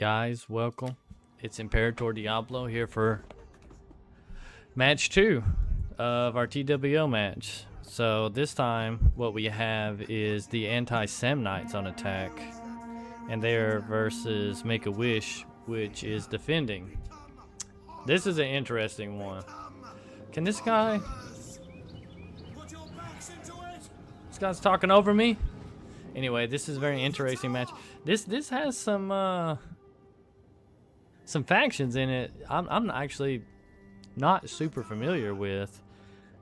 Guys, welcome. It's Imperator Diablo here for match 2 of our TWL match. So this time what we have is the anti-Samnites on attack, and they're versus Make-A-Wish, which is defending. This is an interesting one. Can this guy's talking over me? Anyway, this is a very interesting match. This has some factions in it I'm actually not super familiar with.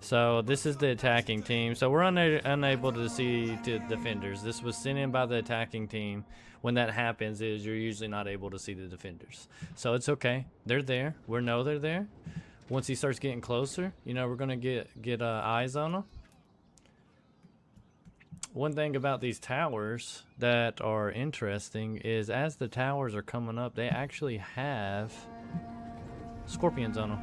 So this is the attacking team. So we're unable to see the defenders. This was sent in by the attacking team. When that happens, is you're usually not able to see the defenders. So it's okay. They're there. We know they're there. Once he starts getting closer, you know, we're gonna get eyes on them. One thing about these towers that are interesting is as the towers are coming up, they actually have scorpions on them.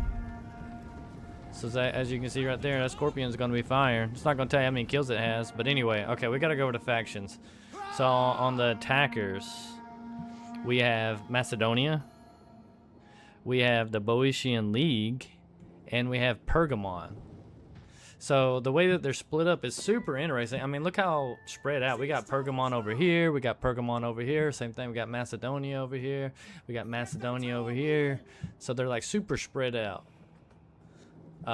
So as you can see right there, that scorpion's going to be firing. It's not going to tell you how many kills it has, but anyway, okay, we got to go over to factions. So on the attackers, we have Macedonia, we have the Boeotian League, and we have Pergamon. So the way that they're split up is super interesting. I mean, look how spread out. We got Pergamon over here. We got Pergamon over here. Same thing. We got Macedonia over here. We got Macedonia over here. So they're like super spread out,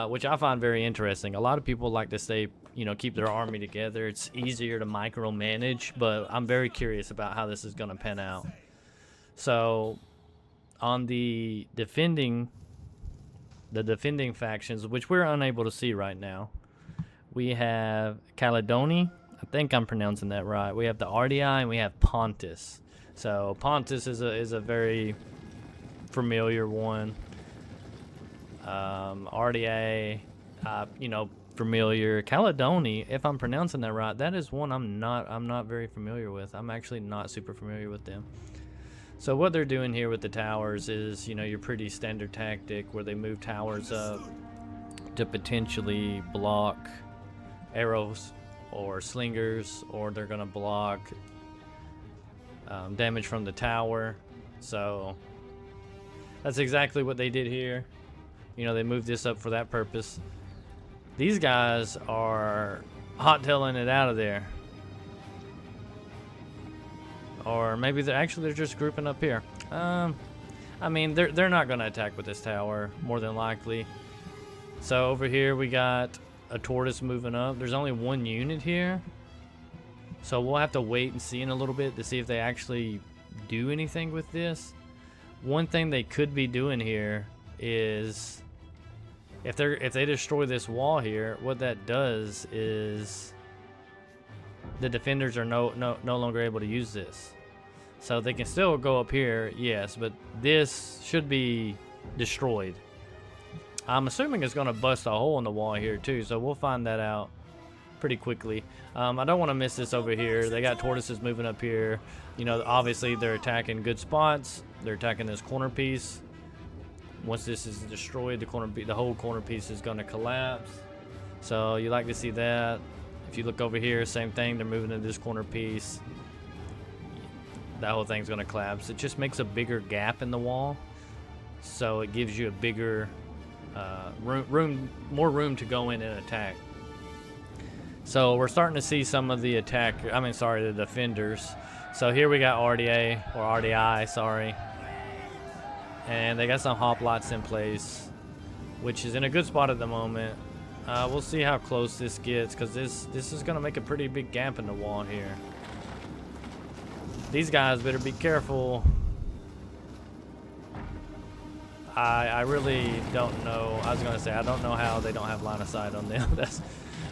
which I find very interesting. A lot of people like to say, you know, keep their army together. It's easier to micromanage, but I'm very curious about how this is going to pan out. So on the defending factions, which we're unable to see right now, we have Caledoni. I think I'm pronouncing that right. We have the RDI and we have Pontus. So Pontus is a very familiar one. RDA, you know, familiar. Caledoni, if I'm pronouncing that right, that is one I'm not very familiar with. I'm actually not super familiar with them. So what they're doing here with the towers is, you know, your pretty standard tactic where they move towers up to potentially block arrows or slingers, or they're going to block damage from the tower. So that's exactly what they did here. You know, they moved this up for that purpose. These guys are hot-tailing it out of there. Or maybe they're just grouping up here. I mean, they're not going to attack with this tower, more than likely. So over here we got a tortoise moving up. There's only one unit here, so we'll have to wait and see in a little bit to see if they actually do anything with this. One thing they could be doing here is if they destroy this wall here, what that does is the defenders are no longer able to use this. So they can still go up here, yes, but this should be destroyed. I'm assuming it's going to bust a hole in the wall here too, so we'll find that out pretty quickly. I don't want to miss this over here. They got tortoises moving up here. You know, obviously they're attacking good spots. They're attacking this corner piece. Once this is destroyed, the whole corner piece is going to collapse. So you like to see that. If you look over here, same thing. They're moving to this corner piece. That whole thing's going to collapse. It just makes a bigger gap in the wall, so it gives you a bigger more room to go in and attack. So we're starting to see some of the the defenders. So here we got RDA or RDI, sorry, and they got some hoplites in place, which is in a good spot at the moment. We'll see how close this gets, because this is going to make a pretty big gap in the wall here. These guys better be careful. I really don't know. I was going to say, I don't know how they don't have line of sight on them.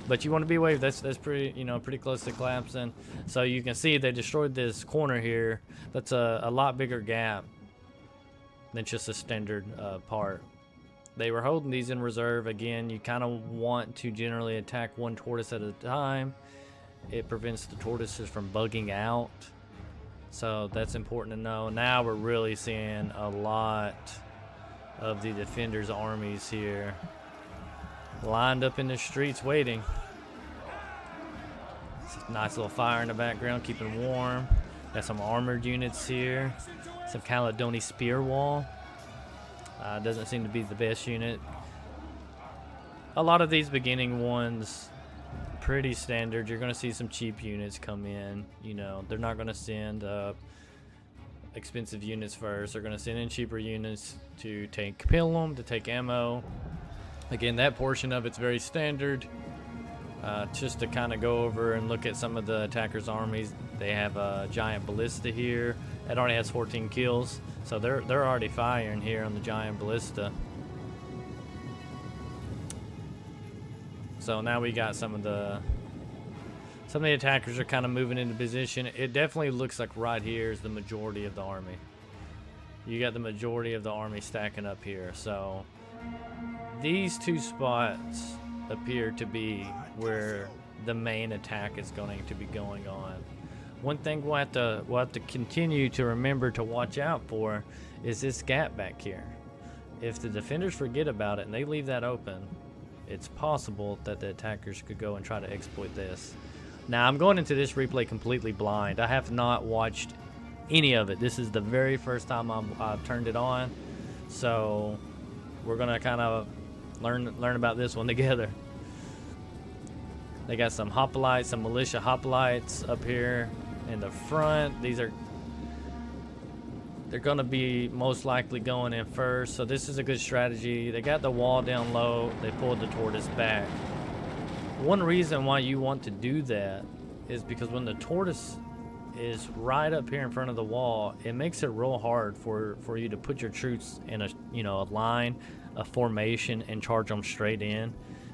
But you want to be aware. That's pretty, you know, pretty close to collapsing. So you can see they destroyed this corner here. That's a lot bigger gap than just a standard part. They were holding these in reserve. Again, you kind of want to generally attack one tortoise at a time. It prevents the tortoises from bugging out. So that's important to know. Now we're really seeing a lot of the defenders' armies here lined up in the streets waiting. Nice little fire in the background, keeping warm. Got some armored units here. Some Caledoni spear wall. Doesn't seem to be the best unit. A lot of these beginning ones, pretty standard. You're going to see some cheap units come in. You know, they're not going to send expensive units first. They're going to send in cheaper units to take pilum, to take ammo. Again, that portion of it's very standard. Just to kind of go over and look at some of the attackers' armies, they have a giant ballista here. It already has 14 kills, so they're already firing here on the giant ballista. So now we got some of the attackers are kind of moving into position. It definitely looks like right here is the majority of the army. You got the majority of the army stacking up here. So these two spots appear to be where the main attack is going to be going on. One thing we'll have to continue to remember to watch out for is this gap back here. If the defenders forget about it and they leave that open, it's possible that the attackers could go and try to exploit this. Now, I'm going into this replay completely blind. I have not watched any of it. This is the very first time I've turned it on, so we're gonna kind of learn about this one together. They got some hoplites, some militia hoplites up here in the front. They're gonna be most likely going in first, so this is a good strategy. They got the wall down low. They pulled the tortoise back. One reason why you want to do that is because when the tortoise is right up here in front of the wall, it makes it real hard for you to put your troops in a line, a formation, and charge them straight in,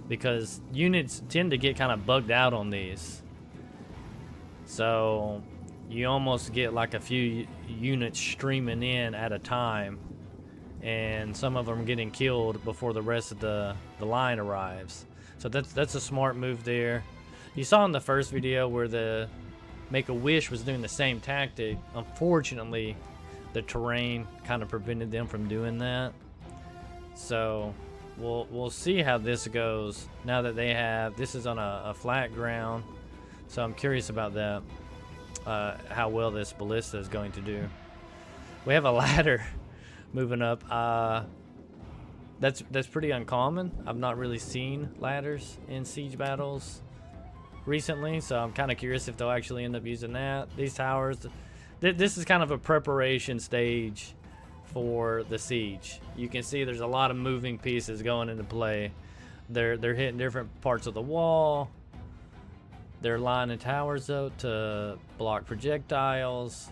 because units tend to get kind of bugged out on these. So you almost get like a few units streaming in at a time, and some of them getting killed before the rest of the line arrives. So that's a smart move there. You saw in the first video where the Make-A-Wish was doing the same tactic. Unfortunately, the terrain kind of prevented them from doing that. So we'll see how this goes now that they have, this is on a flat ground. So I'm curious about that, how well this ballista is going to do. We have a ladder moving up. That's pretty uncommon. I've not really seen ladders in siege battles recently, so I'm kind of curious if they'll actually end up using that. These towers, this is kind of a preparation stage for the siege. You can see there's a lot of moving pieces going into play. They're hitting different parts of the wall. They're lining towers up to block projectiles.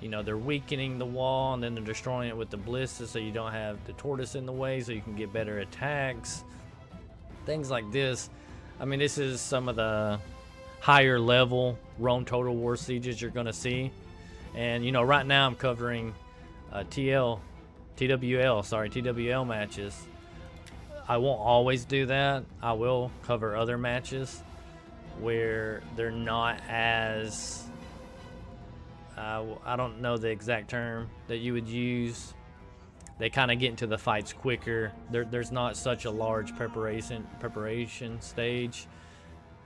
You know, they're weakening the wall, and then they're destroying it with the ballista so you don't have the tortoise in the way, so you can get better attacks. Things like this. I mean, this is some of the higher level Rome Total War sieges you're going to see. And, you know, right now I'm covering TWL matches. I won't always do that. I will cover other matches where they're not as... I don't know the exact term that you would use. They kind of get into the fights quicker. There's not such a large preparation stage.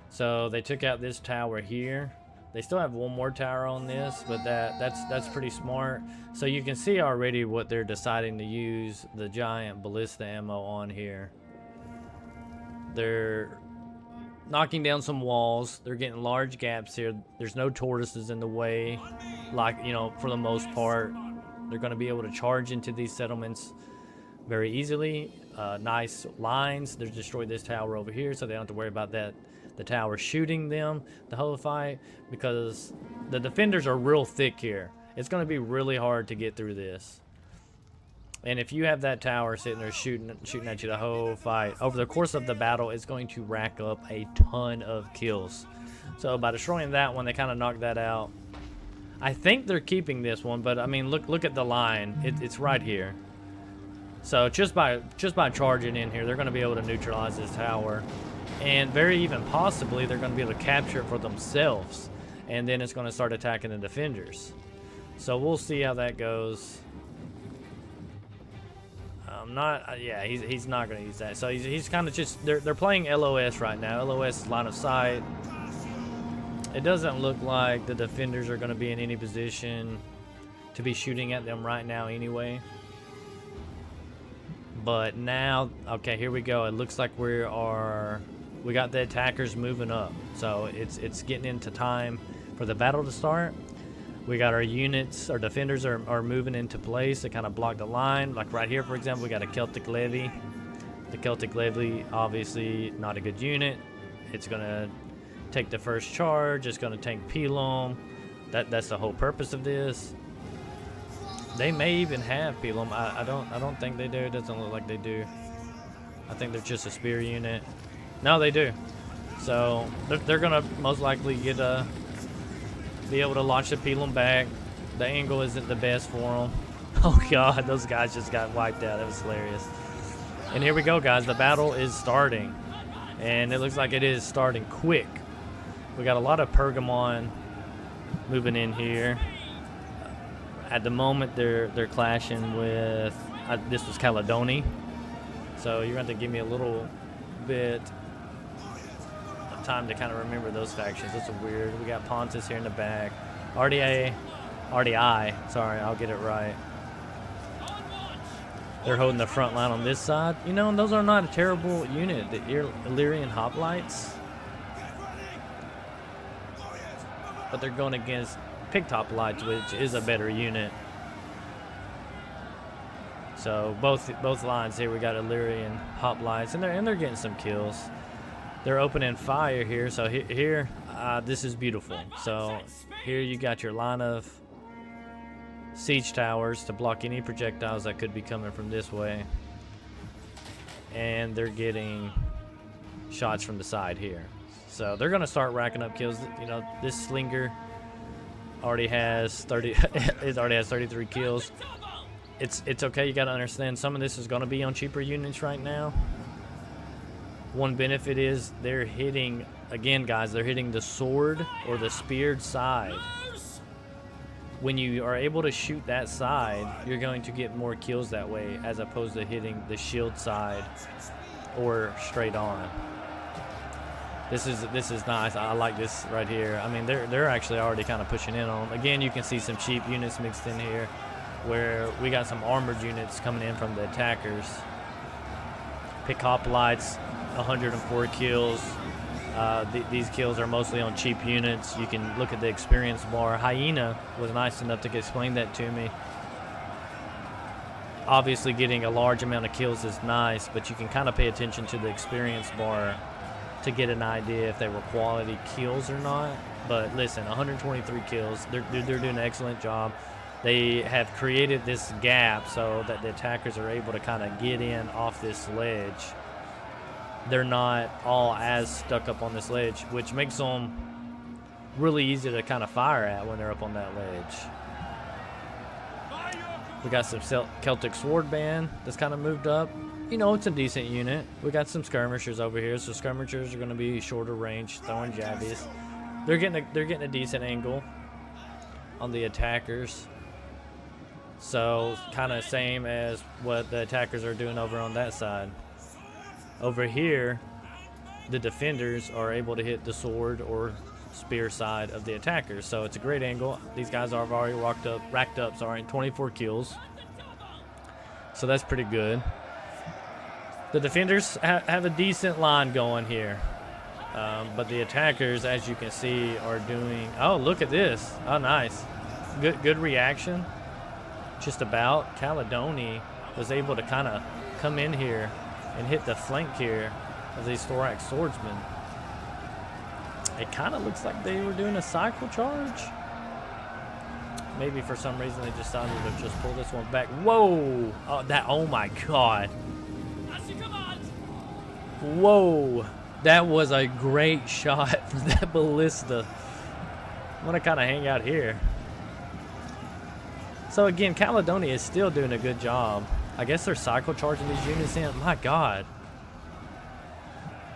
So they took out this tower here. They still have one more tower on this, but that's pretty smart. So you can see already what they're deciding to use the giant ballista ammo on here. They're knocking down some walls. They're getting large gaps here. There's no tortoises in the way, like, you know, for the most part. They're going to be able to charge into these settlements very easily. Nice lines. They've destroyed this tower over here, so they don't have to worry about that. The tower shooting them the whole fight, because the defenders are real thick here. It's going to be really hard to get through this. And if you have that tower sitting there shooting at you the whole fight, over the course of the battle, it's going to rack up a ton of kills. So by destroying that one, they kind of knocked that out. I think they're keeping this one, but I mean, look at the line. It's right here. So just by charging in here, they're going to be able to neutralize this tower, and very even possibly they're going to be able to capture it for themselves, and then it's going to start attacking the defenders. So we'll see how that goes. Yeah, he's not going to use that. So he's kind of just, they're playing LOS right now. LOS is line of sight. It doesn't look like the defenders are going to be in any position to be shooting at them right now anyway. But now, okay, here we go. It looks like we got the attackers moving up. So it's getting into time for the battle to start. We got our units, our defenders are moving into place to kind of block the line. Like right here, for example, we got a Celtic Levy. The Celtic Levy, obviously not a good unit. It's gonna take the first charge. It's gonna tank Pelum. That's the whole purpose of this. They may even have Pelum. I don't think they do. It doesn't look like they do. I think they're just a spear unit. No, they do. So they're gonna most likely be able to launch the Pelum back. The angle isn't the best for them. Oh god, those guys just got wiped out. It was hilarious. And here we go, guys. The battle is starting, and it looks like it is starting quick. We got a lot of Pergamon moving in here. At the moment, they're clashing with. This was Caledoni, so you're going to have to give me a little bit of time to kind of remember those factions. That's weird. We got Pontus here in the back. RDI. Sorry, I'll get it right. They're holding the front line on this side. You know, and those are not a terrible unit. The Illyrian Hoplites. But they're going against Pictoplites, which is a better unit. So both lines here, we got Illyrian Hoplites, and they're getting some kills. They're opening fire here. So here, this is beautiful. So here you got your line of siege towers to block any projectiles that could be coming from this way, and they're getting shots from the side here. So they're gonna start racking up kills. You know, this slinger already has 30. It already has 33 kills. It's okay. You gotta understand, some of this is gonna be on cheaper units right now. One benefit is they're hitting, again, guys, they're hitting the sword or the speared side. When you are able to shoot that side, you're going to get more kills that way, as opposed to hitting the shield side or straight on. This is nice. I like this right here. I mean, they're actually already kind of pushing in on them. Again, you can see some cheap units mixed in here, where we got some armored units coming in from the attackers. Pick Hoplites, 104 kills. These kills are mostly on cheap units. You can look at the experience bar. Hyena was nice enough to explain that to me. Obviously, getting a large amount of kills is nice, but you can kind of pay attention to the experience bar to get an idea if they were quality kills or not. But listen, 123 kills. They're doing an excellent job. They have created this gap so that the attackers are able to kind of get in off this ledge. They're not all as stuck up on this ledge, which makes them really easy to kind of fire at when they're up on that ledge. We got some Celtic Sword Band that's kind of moved up. You know, it's a decent unit. We got some skirmishers over here, so skirmishers are going to be shorter range, throwing jabbies. They're getting a decent angle on the attackers. So kind of same as what the attackers are doing over on that side. Over here, the defenders are able to hit the sword or spear side of the attackers. So it's a great angle. These guys have already racked up 24 kills. So that's pretty good. The defenders have a decent line going here. But the attackers, as you can see, are doing... Oh, look at this. Oh, nice. Good reaction. Just about. Caledoni was able to kind of come in here and hit the flank here of these thorax swordsmen. It kind of looks like they were doing a cycle charge. Maybe for some reason they decided to just pull this one back. Whoa! Oh my god. Whoa! That was a great shot from that ballista. I'm gonna kind of hang out here. So again, Caledonia is still doing a good job. I guess they're cycle charging these units in. My god.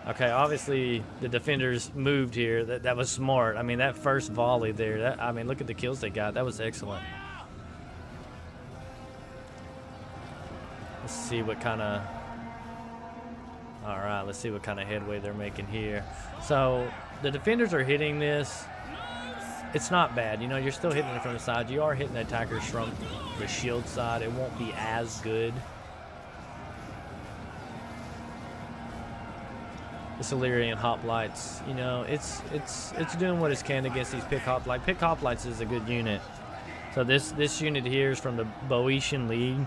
Okay, obviously the defenders moved here. That was smart. I mean, that first volley there, I mean, look at the kills they got. That was excellent. Let's see what kind of... Alright, let's see what kind of headway they're making here. So, the defenders are hitting this. it's not bad. You know, you're still hitting it from the side. You are hitting the attackers from the shield side. It won't be as good. This Illyrian hoplites, you know, it's doing what it can against these pick hoplites. Pick hoplites is a good unit. So this unit here is from the Boeotian League,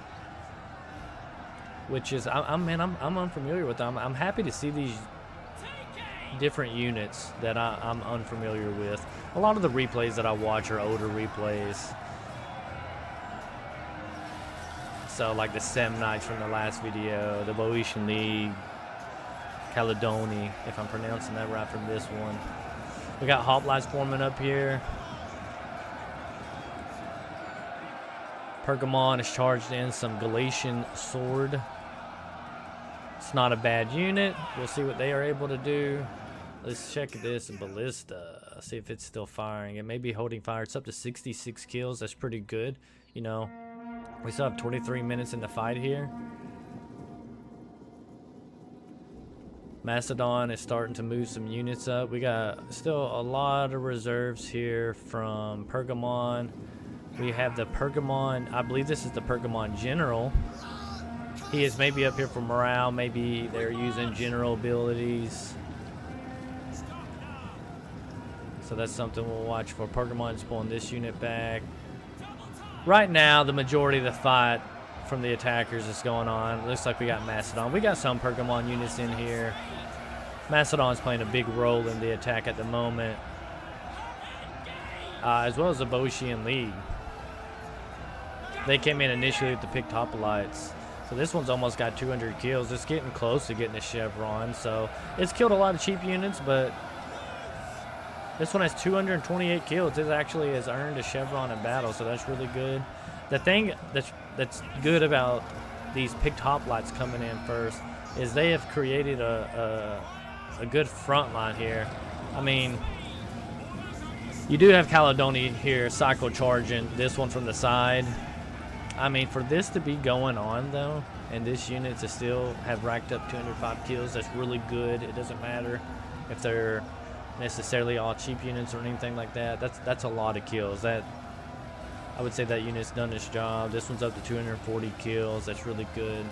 which is I'm unfamiliar with them. I'm happy to see these different units that I'm unfamiliar with. A lot of the replays that I watch are older replays. So like the Samnites from the last video, the Boeotian League, Caledoni, if I'm pronouncing that right from this one. We got hoplites forming up here. Pergamon is charged in some Galatian sword. It's not a bad unit. We'll see what they are able to do. Let's check this ballista. See if it's still firing. It may be holding fire. It's up to 66 kills. That's pretty good. You know, we still have 23 minutes in the fight here. Macedon is starting to move some units up. We got still a lot of reserves here from Pergamon. We have the Pergamon, I believe this is the Pergamon General. He is maybe up here for morale. Maybe they're using general abilities. So that's something we'll watch for. Pergamon's pulling this unit back. Right now, the majority of the fight from the attackers is going on. It looks like we got Macedon. We got some Pergamon units in here. Macedon's playing a big role in the attack at the moment, as well as the Boeotian League. They came in initially with the picked hoplites. So this one's almost got 200 kills. It's getting close to getting a chevron. So it's killed a lot of cheap units, but this one has 228 kills. It actually has earned a chevron in battle, so that's really good. The thing that's good about these picked hoplites coming in first is they have created a good front line here. I mean, you do have Caledoni here cycle charging this one from the side. I mean, for this to be going on though, and this unit to still have racked up 205 kills, that's really good. It doesn't matter if they're necessarily all cheap units or anything like that. That's a lot of kills. That, I would say that unit's done its job. This one's up to 240 kills. That's really good.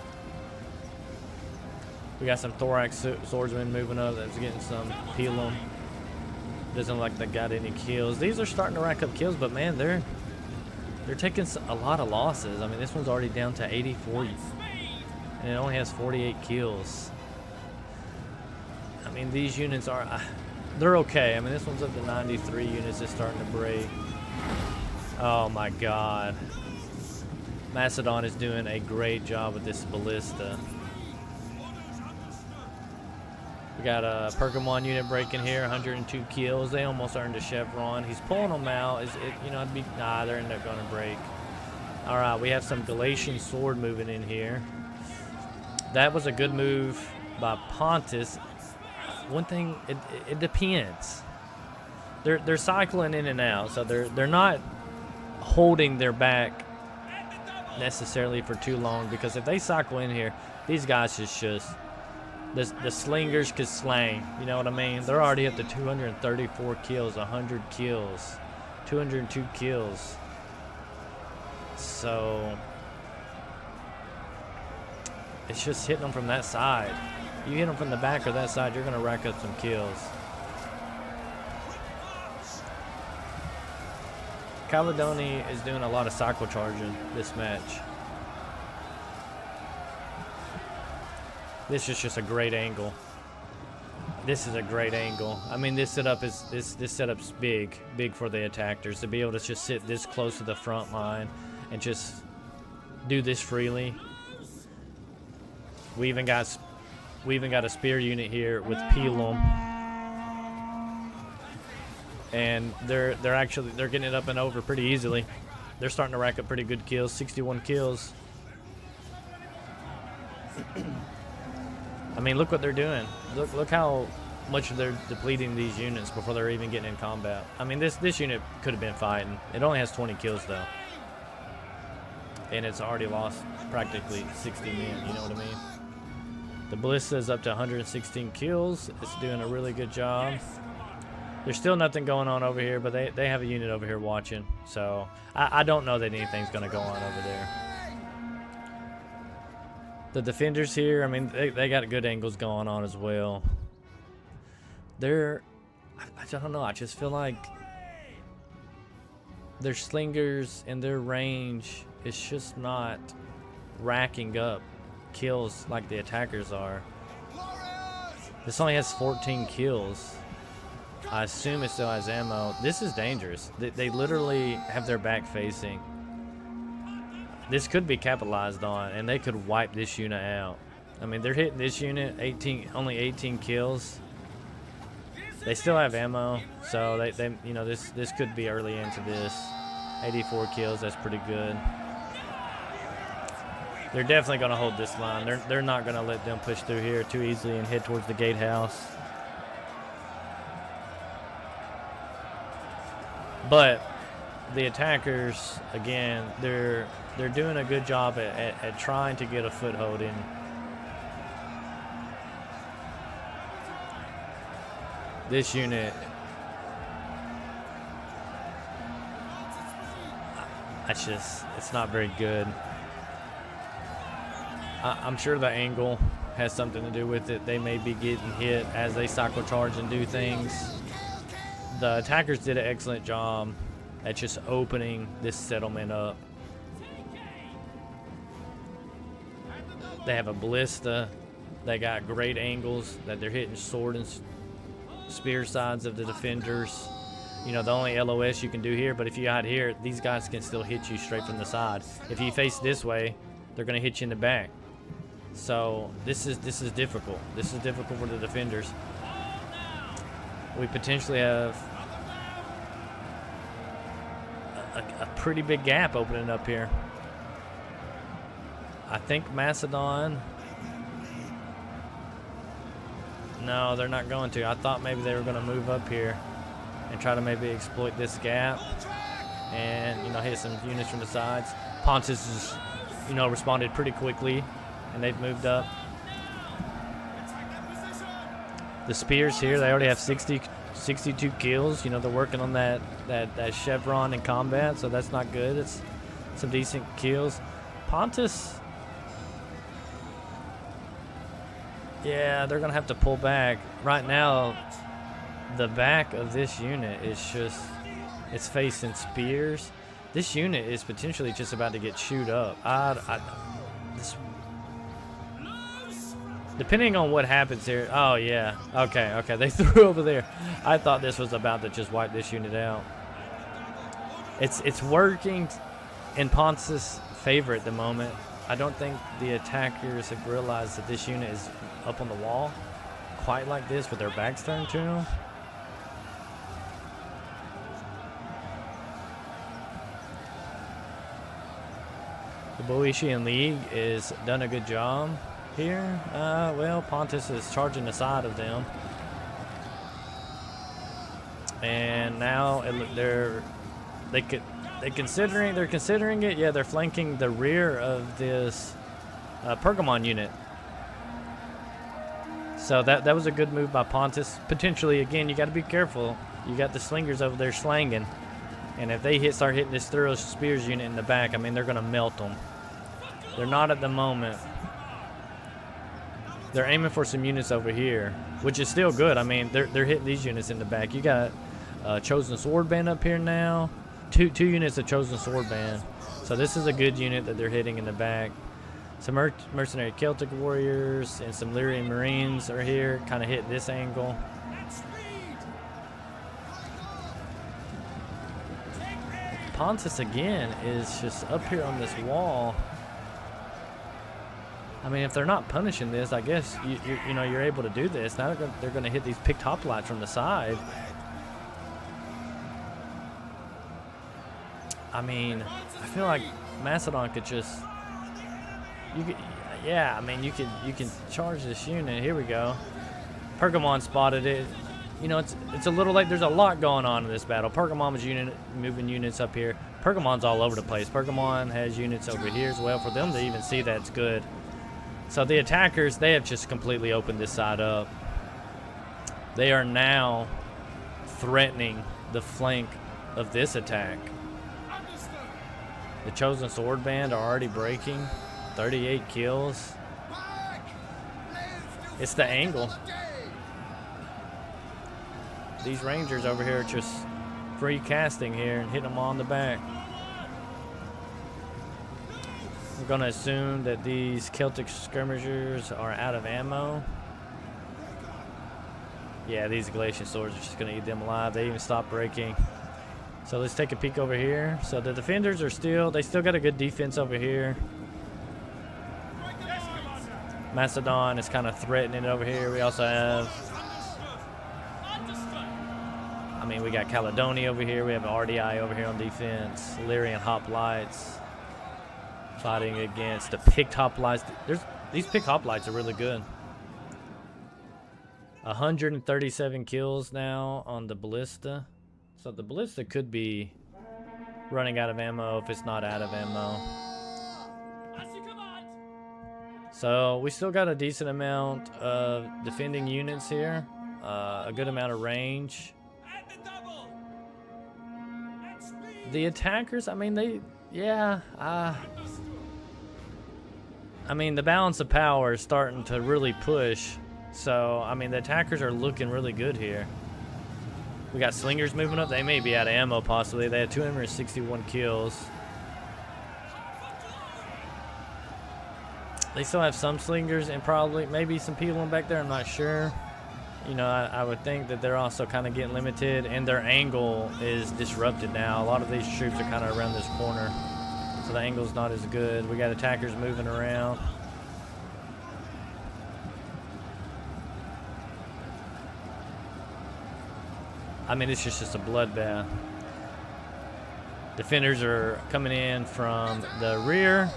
We got some thorax swordsmen moving up. That's getting some pelum. Doesn't look like they got any kills. These are starting to rack up kills, but man, they're taking a lot of losses. I mean, this one's already down to 84, and it only has 48 kills. I mean, these units are, they're okay. I mean, this one's up to 93 units. It's starting to break. Oh my God. Macedon is doing a great job with this ballista. We got a Pergamon unit breaking here, 102 kills. They almost earned a chevron. He's pulling them out. It'd be, nah, they're ended up going to break. All right, we have some Galatian sword moving in here. That was a good move by Pontus. One thing, it depends. They're cycling in and out, so they're not holding their back necessarily for too long, because if they cycle in here, these guys just the slingers could slang, you know what I mean? They're already up to 234 kills, 100 kills, 202 kills. So it's just hitting them from that side. You hit them from the back or that side, you're going to rack up some kills. Caledoni is doing a lot of cycle charging this match. This is just a great angle. This is a great angle. I mean, this setup is this setup's big for the attackers to be able to just sit this close to the front line and just do this freely. We even got a spear unit here with Pelum, and they're getting it up and over pretty easily. They're starting to rack up pretty good kills, 61 kills. I mean, look what they're doing. Look how much they're depleting these units before they're even getting in combat. I mean, this unit could have been fighting. It only has 20 kills though, and it's already lost practically 60 men. You know what I mean? The ballista is up to 116 kills. It's doing a really good job. There's still nothing going on over here, but they have a unit over here watching. So I don't know that anything's going to go on over there. The defenders here, I mean, they got good angles going on as well. I don't know, I just feel like their slingers and their range is just not racking up kills like the attackers are. This only has 14 kills. I assume it still has ammo. This is dangerous. They literally have their back facing. This could be capitalized on, and they could wipe this unit out. I mean, they're hitting this unit, only 18 kills. They still have ammo, so they you know, this could be early into this. 84 kills, that's pretty good. They're definitely going to hold this line. They're not going to let them push through here too easily and head towards the gatehouse. But the attackers, again, they're doing a good job at trying to get a foothold in. This unit, it's not very good. I'm sure the angle has something to do with it. They may be getting hit as they cycle charge and do things. The attackers did an excellent job at just opening this settlement up. They have a ballista. They got great angles that they're hitting sword and spear sides of the defenders. You know, the only LOS you can do here, but if you hide here, these guys can still hit you straight from the side. If you face this way, they're going to hit you in the back. So this is difficult. This is difficult for the defenders. We potentially have a pretty big gap opening up here. I think Macedon. No, they're not going to. I thought maybe they were going to move up here and try to maybe exploit this gap and, you know, hit some units from the sides. Pontus has, you know, responded pretty quickly, and they've moved up. The spears here, they already have 62 kills. You know, they're working on that chevron in combat, so that's not good. It's some decent kills. Pontus, yeah, they're going to have to pull back. Right now, the back of this unit is just, it's facing spears. This unit is potentially just about to get chewed up. Depending on what happens here. Oh, yeah. Okay. They threw over there. I thought this was about to just wipe this unit out. It's working in Pontus' favor at the moment. I don't think the attackers have realized that this unit is up on the wall quite like this with their backs turned to them. The Boeotian League is done a good job here. Well, Pontus is charging the side of them, and now they're considering it. Yeah, they're flanking the rear of this Pergamon unit. So that was a good move by Pontus. Potentially, again, you got to be careful. You got the slingers over there slanging, and if they start hitting this Thuros Spears unit in the back, I mean, they're going to melt them. They're not at the moment. They're aiming for some units over here, which is still good. I mean, they're hitting these units in the back. You got Chosen Swordband up here now. Two units of Chosen Swordband. So this is a good unit that they're hitting in the back. Some mercenary Celtic warriors and some Lyrian Marines are here, kind of hit this angle. Pontus again is just up here on this wall. I mean, if they're not punishing this, I guess you know, you're able to do this. Now they're going to hit these picked hoplites from the side. I mean, I feel like Macedon could just, yeah. I mean, you can charge this unit. Here we go. Pergamon spotted it. You know, it's a little late. There's a lot going on in this battle. Pergamon was moving units up here. Pergamon's all over the place. Pergamon has units over here as well. For them to even see that's good. So the attackers, they have just completely opened this side up. They are now threatening the flank of this attack. The Chosen Sword Band are already breaking. 38 kills. It's the angle. These Rangers over here are just free casting here and hitting them on the back. I'm going to assume that these Celtic skirmishers are out of ammo. Yeah, these Galatian swords are just going to eat them alive. They even stopped breaking. So let's take a peek over here. So the defenders are they still got a good defense over here. Macedon is kind of threatening over here. We also have, we got Caledonia over here. We have RDI over here on defense. Illyrian Hoplites fighting against the picked Hoplites. These picked Hoplites are really good. 137 kills now on the Ballista. So the Ballista could be running out of ammo if it's not out of ammo. So we still got a decent amount of defending units here. A good amount of range. The attackers, the balance of power is starting to really push. So, the attackers are looking really good here. We got slingers moving up. They may be out of ammo, possibly. They had 261 kills. They still have some slingers and probably maybe some people back there. I'm not sure. I would think that they're also kind of getting limited, and their angle is disrupted now. A lot of these troops are kind of around this corner, so the angle's not as good. We got attackers moving around. It's just a bloodbath. Defenders are coming in from the rear.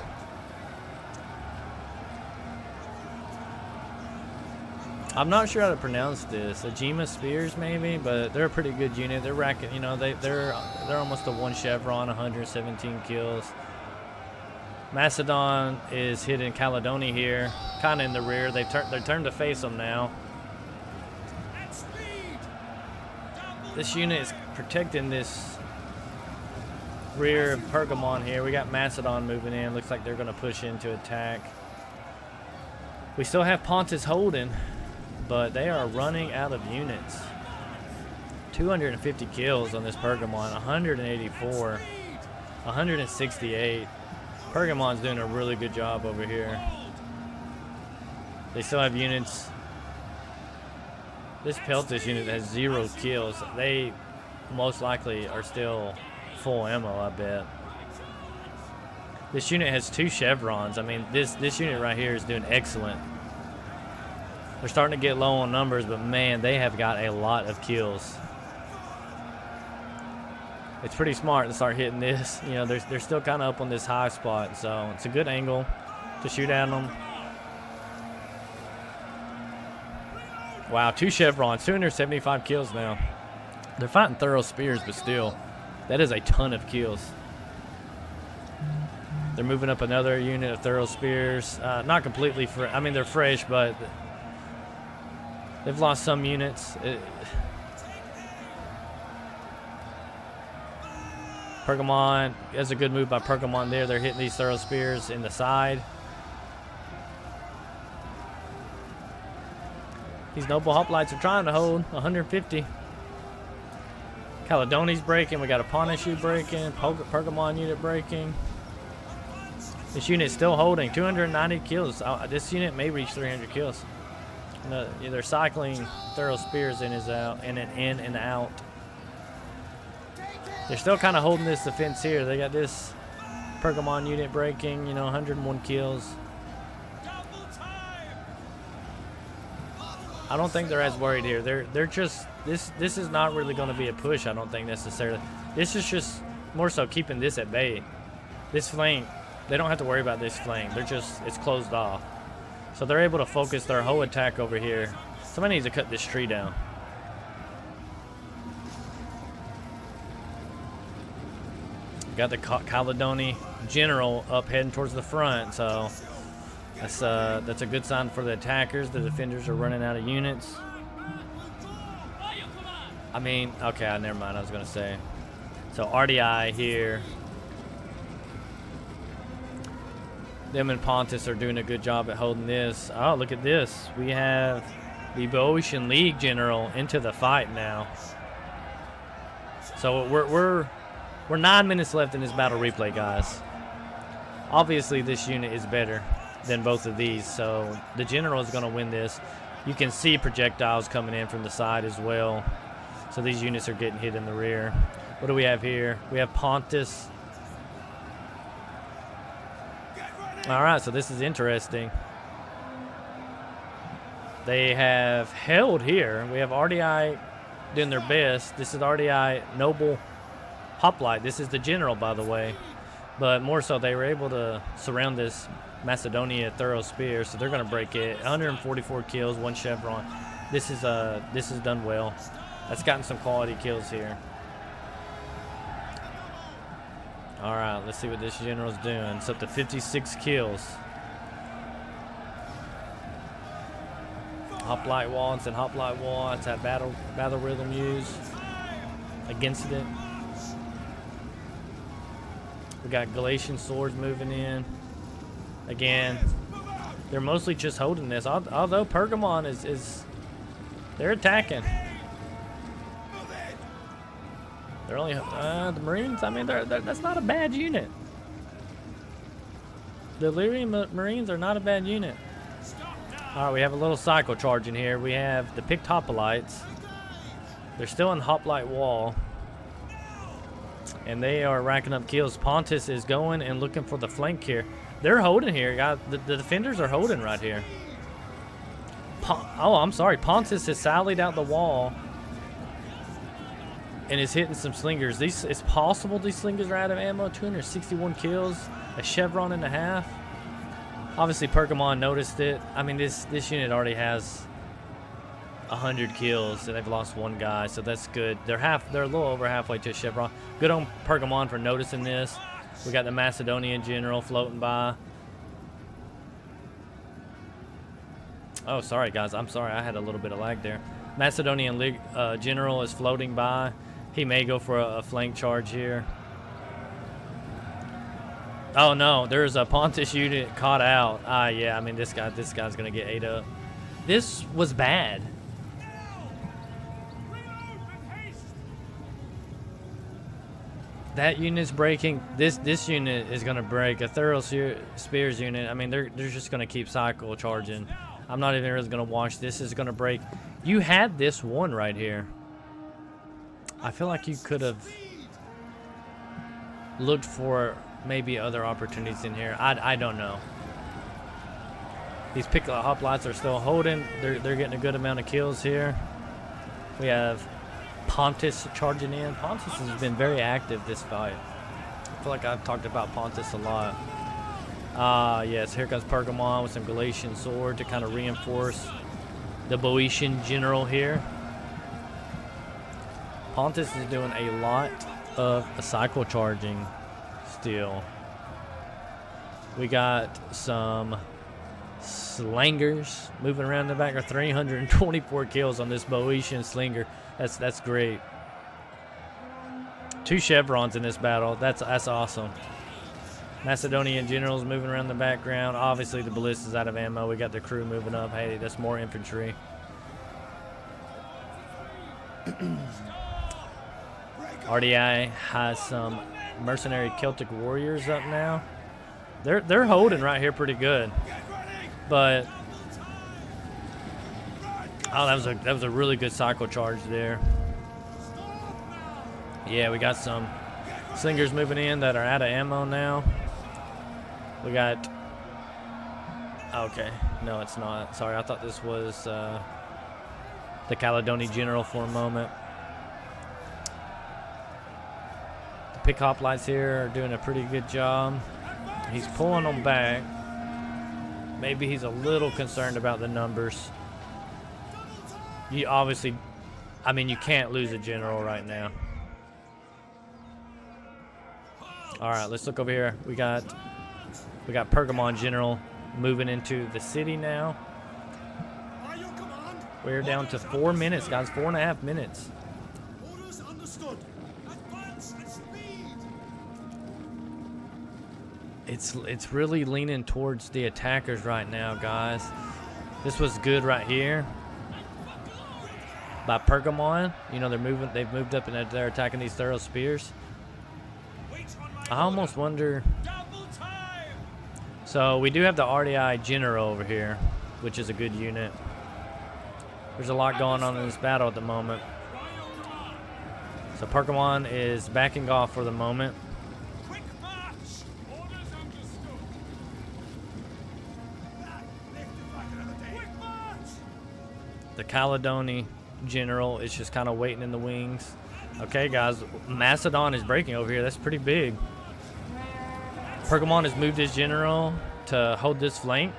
I'm not sure how to pronounce this. Ajima Spears, maybe, but they're a pretty good unit. They're racking, they're almost a 1 chevron, 117 kills. Macedon is hitting Caledonia here, kind of in the rear. They're turned to face them now. This unit is protecting this rear of Pergamon here. We got Macedon moving in. Looks like they're going to push in to attack. We still have Pontus holding, but they are running out of units. 250 kills on this Pergamon, 184, 168. Pergamon's doing a really good job over here. They still have units. This Peltis unit has 0 kills. They most likely are still full ammo, I bet. This unit has 2 chevrons. This unit right here is doing excellent. They're starting to get low on numbers, but man, they have got a lot of kills. It's pretty smart to start hitting this. They're still kind of up on this high spot, so it's a good angle to shoot at them. Wow, 2 chevrons, 275 kills now. They're fighting thorough spears, but still, that is a ton of kills. They're moving up another unit of thorough spears. Not completely they're fresh, but they've lost some units. Pergamon, that's a good move by Pergamon there. They're hitting these thorough spears in the side. These noble hoplites are trying to hold 150. Caledonia's breaking. We got a Ponashu breaking. Pergamon unit breaking. This unit's still holding 290 kills. This unit may reach 300 kills. They're cycling thorough spears in and out. They're still kind of holding this defense here. They got this Pergamon unit breaking, 101 kills. I don't think they're as worried here. They're just this is not really going to be a push, I don't think necessarily. This is just more so keeping this at bay. This flank, they don't have to worry about this flank. It's closed off. So they're able to focus their whole attack over here. Somebody needs to cut this tree down. Got the Caledonia general up heading towards the front, so that's a good sign for the attackers. The defenders are running out of units. I mean, okay, never mind. I was gonna say. So RDI here. Them and Pontus are doing a good job at holding this. Oh, look at this. We have the Boeotian League General into the fight now. So we're 9 minutes left in this battle replay, guys. Obviously, this unit is better than both of these, so the General is going to win this. You can see projectiles coming in from the side as well. So these units are getting hit in the rear. What do we have here? We have Pontus. All right, so this is interesting. They have held here. We have RDI doing their best. This is RDI Noble Hoplite. This is the General, by the way. But more so, they were able to surround this Macedonia Thorough Spear, so they're going to break it. 144 kills, 1 chevron. This is done well. That's gotten some quality kills here. All right, let's see what this General's doing. It's up to 56 kills. Hoplite wall, it's in Hoplite wall. It's had battle rhythm used against it. We got Galatian swords moving in. Again, they're mostly just holding this. Although Pergamon is they're attacking. They're only the Marines. I mean, that's not a bad unit. The Illyrian Marines are not a bad unit. All right, we have a little cycle charging here. We have the picked Hoplites. They're still in Hoplite wall, and they are racking up kills. Pontus is going and looking for the flank here. They're holding here, guys. The defenders are holding right here. Oh, I'm sorry. Pontus has sallied out the wall and is hitting some slingers. It's possible these slingers are out of ammo. 261 kills, a chevron and a half. Obviously, Pergamon noticed it. I mean, this unit already has 100 kills, and they've lost 1 guy, so that's good. They're a little over halfway to a chevron. Good on Pergamon for noticing this. We got the Macedonian General floating by. Oh, sorry, guys. I'm sorry. I had a little bit of lag there. Macedonian General is floating by. He may go for a flank charge here. Oh, no. There's a Pontus unit caught out. Yeah. I mean, this guy's going to get ate up. This was bad. That unit's breaking. This unit is going to break. A Thorough Spears unit. I mean, they're just going to keep cycle charging. I'm not even really going to watch. This is going to break. You had this one right here. I feel like you could have looked for maybe other opportunities in here. I don't know. These pick hoplites are still holding. They're getting a good amount of kills here. We have Pontus charging in. Pontus has been very active this fight. I feel like I've talked about Pontus a lot. Yes, here comes Pergamon with some Galatian sword to kind of reinforce the Boeotian General here. Pontus is doing a lot of cycle charging still. We got some slingers moving around the back. 324 kills on this Boeotian slinger. That's great. 2 chevrons in this battle. That's awesome. Macedonian generals moving around the background. Obviously the ballista's out of ammo. We got the crew moving up. Hey, that's more infantry. RDI has some mercenary Celtic warriors up now. They're holding right here pretty good. But oh, that was a really good cycle charge there. Yeah, we got some slingers moving in that are out of ammo now. We got, okay, no it's not. Sorry, I thought this was the Caledonian General for a moment. The pick hoplites here are doing a pretty good job. He's pulling them back. Maybe he's a little concerned about the numbers. You obviously, I mean, you can't lose a general right now. All right, let's look over here. We got Pergamon General moving into the city now. We're down to 4 minutes, guys. 4.5 minutes. It's really leaning towards the attackers right now, guys. This was good right here by Pergamon. You know, they've moved up and they're attacking these thorough spears. I almost wonder. So we do have the RDI General over here, which is a good unit. There's a lot going on in this battle at the moment. So Pergamon is backing off for the moment. The Caledoni General is just kind of waiting in the wings. Okay, guys, Macedon is breaking over here. That's pretty big. Pergamon has moved his general to hold this flank.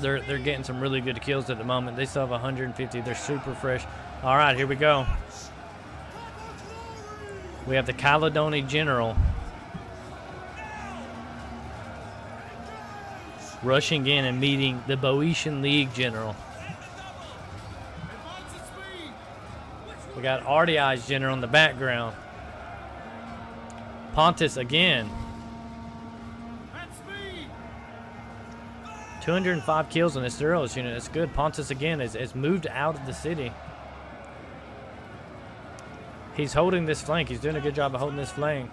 They're getting some really good kills at the moment. They still have 150. They're super fresh. All right, here we go. We have the Caledoni General rushing in and meeting the Boeotian League General. We got RDI's General in the background. Pontus again. 205 kills on this Thuros unit. That's good. Pontus again has moved out of the city. He's holding this flank. He's doing a good job of holding this flank.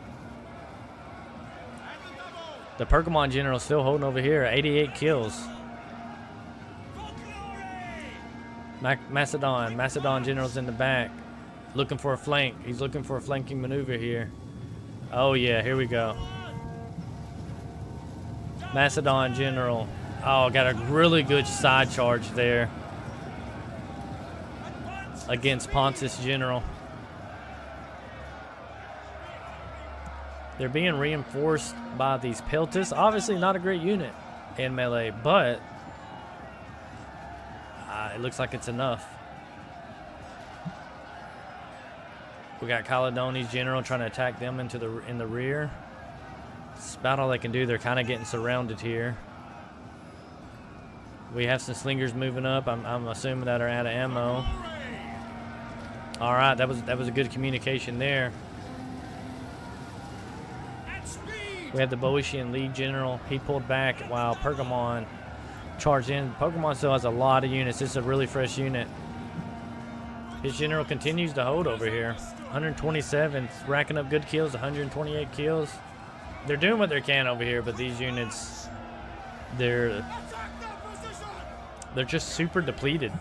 The Pergamon General still holding over here. 88 kills. Macedon General's in the back. Looking for a flank. He's looking for a flanking maneuver here. Oh yeah, here we go. Macedon General. Oh, got a really good side charge there against Pontus General. They're being reinforced by these Peltis. Obviously not a great unit in melee, but it looks like it's enough. We got Caledoni's General trying to attack them in the rear. It's about all they can do. They're kind of getting surrounded here. We have some slingers moving up. I'm assuming that are out of ammo. All right, that was a good communication there. We have the Boeotian League General. He pulled back while Pergamon charged in. Pergamon still has a lot of units. This is a really fresh unit. His general continues to hold over here. 127, racking up good kills. 128 kills. They're doing what they can over here, but these units, they're just super depleted.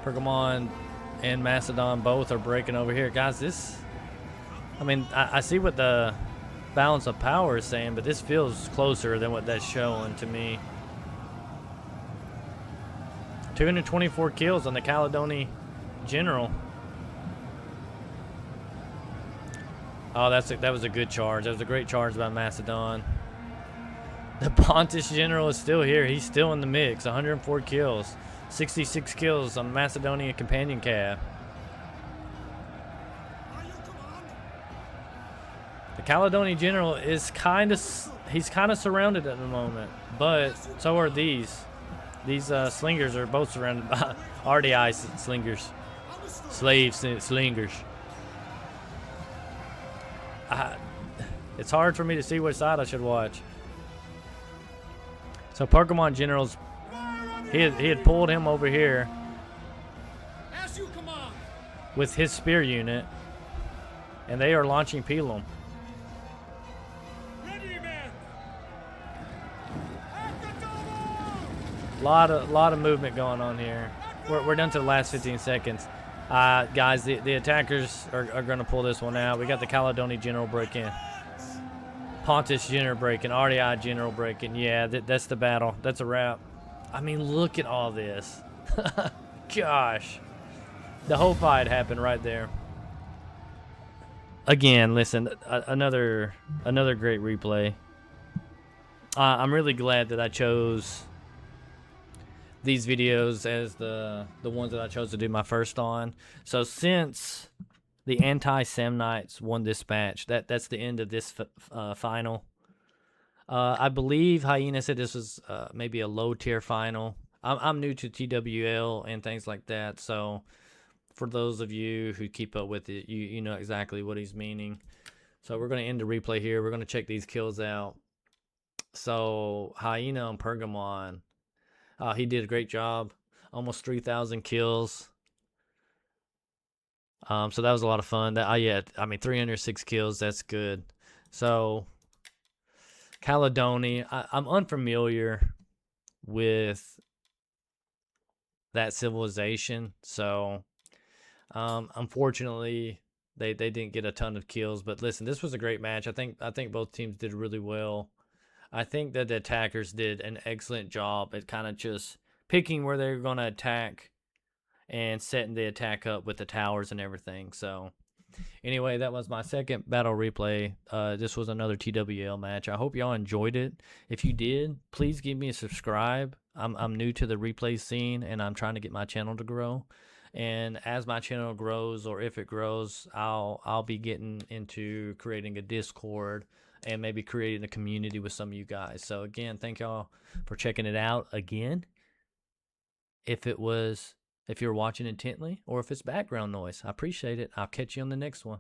Pergamon and Macedon both are breaking over here. Guys, I see what the balance of power is saying, but this feels closer than what that's showing to me. 224 kills on the Caledoni General. Oh, that was a good charge. That was a great charge by Macedon. The Pontus General is still here. He's still in the mix. 104 kills. 66 kills on Macedonian Companion Cab. The Caledoni General is he's kind of surrounded at the moment, but so are these. These slingers are both surrounded by RDI slingers. Slave slingers. It's hard for me to see which side I should watch. So Pergamon General's, he had pulled him over here with his spear unit, and they are launching Pelum. Lot of movement going on here. We're down to the last 15 seconds. Guys, the attackers are going to pull this one out. We got the Caledoni General breaking. Pontus General breaking. RDI General breaking. Yeah, that's the battle. That's a wrap. I mean, look at all this. Gosh. The whole fight happened right there. Again, listen, another great replay. I'm really glad that I chose these videos as the ones that I chose to do my first on. So since the anti-Samnites won this match, that's the end of this final. I believe Hyena said this was maybe a low tier final. I'm new to TWL and things like that, so for those of you who keep up with it, you know exactly what he's meaning. So we're going to end the replay here. We're going to check these kills out. So Hyena and Pergamon, he did a great job. Almost 3,000 kills. So that was a lot of fun. Yeah, I mean 306 kills. That's good. So Caledonia, I'm unfamiliar with that civilization. So unfortunately, they didn't get a ton of kills. But listen, this was a great match. I think both teams did really well. I think that the attackers did an excellent job at kind of just picking where they're going to attack and setting the attack up with the towers and everything. So anyway, that was my second battle replay. This was another TWL match. I hope y'all enjoyed it. If you did, please give me a subscribe. I'm new to the replay scene and I'm trying to get my channel to grow. And as my channel grows, or if it grows, I'll be getting into creating a Discord and maybe creating a community with some of you guys. So again, thank y'all for checking it out again. If you're watching intently, or if it's background noise, I appreciate it. I'll catch you on the next one.